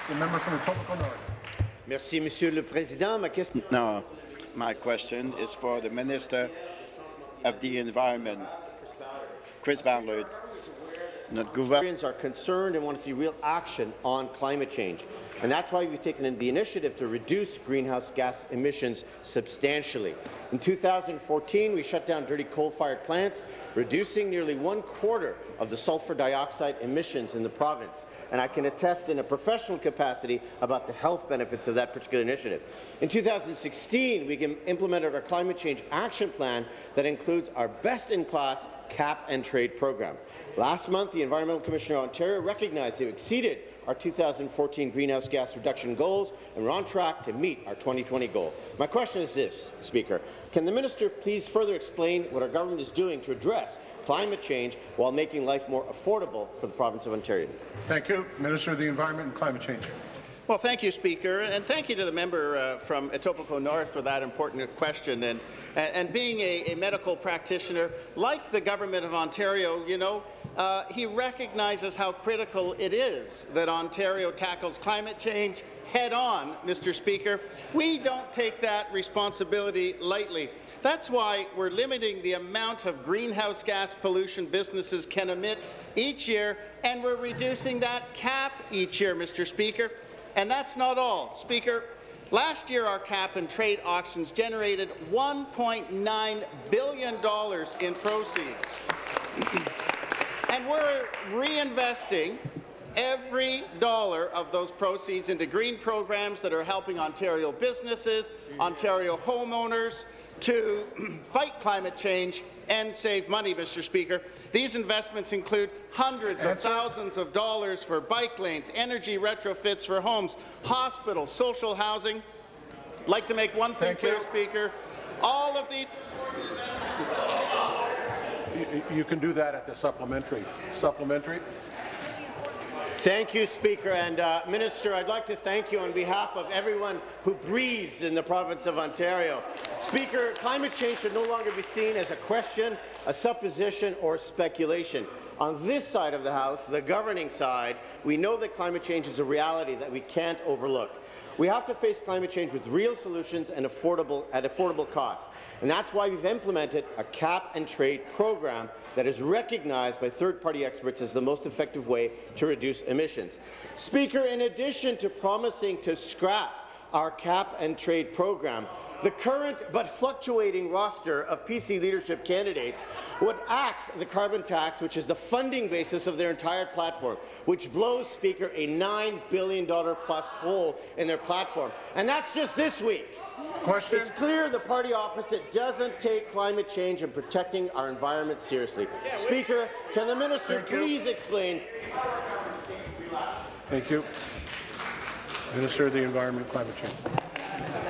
The member from Etobicoke North. Merci, Monsieur le Président. No, my question is for the Minister of the Environment, Chris Ballard. Ontarians are concerned and want to see real action on climate change. And that's why we've taken the initiative to reduce greenhouse gas emissions substantially. In 2014, we shut down dirty coal-fired plants, reducing nearly 1/4 of the sulfur dioxide emissions in the province. And I can attest in a professional capacity about the health benefits of that particular initiative. In 2016, we implemented our climate change action plan that includes our best-in-class cap and trade program. Last month, the Environmental Commissioner of Ontario recognized we exceeded our 2014 greenhouse gas reduction goals, and we're on track to meet our 2020 goal. My question is this, Speaker. Can the minister please further explain what our government is doing to address climate change while making life more affordable for the province of Ontario? Thank you. Minister of the Environment and Climate Change. Well, thank you, Speaker, and thank you to the member from Etobicoke North for that important question. And being a medical practitioner, like the Government of Ontario, he recognizes how critical it is that Ontario tackles climate change head-on, Mr. Speaker. We don't take that responsibility lightly. That's why we're limiting the amount of greenhouse gas pollution businesses can emit each year, and we're reducing that cap each year, Mr. Speaker. And that's not all, Speaker. Last year, our cap and trade auctions generated $1.9 billion in proceeds. And we're reinvesting every dollar of those proceeds into green programs that are helping Ontario businesses, Ontario homeowners, to fight climate change and save money, Mr. Speaker. These investments include hundreds of thousands of dollars for bike lanes, energy retrofits for homes, hospitals, social housing. I'd like to make one thing clear, Speaker. All of these... You can do that at the supplementary. Thank you, Speaker. And Minister, I'd like to thank you on behalf of everyone who breathes in the province of Ontario. Speaker, climate change should no longer be seen as a question, a supposition, or speculation. On this side of the House, the governing side, we know that climate change is a reality that we can't overlook. We have to face climate change with real solutions and at affordable costs. And that's why we've implemented a cap-and-trade program that is recognized by third-party experts as the most effective way to reduce emissions. Speaker, in addition to promising to scrap our cap-and-trade program, the current but fluctuating roster of PC leadership candidates would axe the carbon tax, which is the funding basis of their entire platform, which blows, Speaker, a $9 billion plus hole in their platform. And that's just this week. Question. It's clear the party opposite doesn't take climate change and protecting our environment seriously. Speaker, can the minister please explain? Thank you. Minister of the Environment and Climate Change.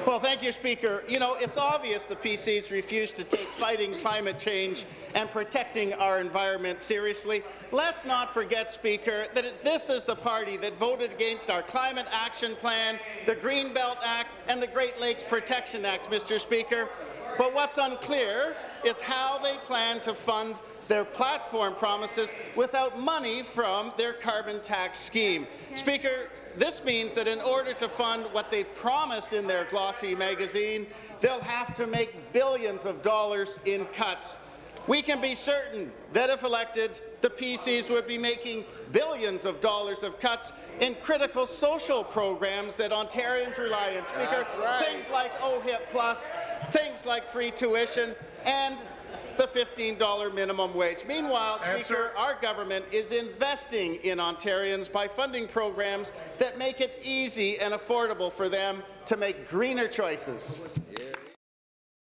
Well, thank you, Speaker. It's obvious the PCs refuse to take fighting climate change and protecting our environment seriously. Let's not forget, Speaker, that this is the party that voted against our Climate Action Plan, the Greenbelt Act, and the Great Lakes Protection Act, Mr. Speaker. But what's unclear is how they plan to fund their platform promises without money from their carbon tax scheme. Speaker, this means that in order to fund what they promised in their glossy magazine, they'll have to make billions of dollars in cuts. We can be certain that if elected, the PCs would be making billions of dollars of cuts in critical social programs that Ontarians rely on. Speaker, things like OHIP Plus, things like free tuition, and the $15 minimum wage. Meanwhile, Speaker, our government is investing in Ontarians by funding programs that make it easy and affordable for them to make greener choices.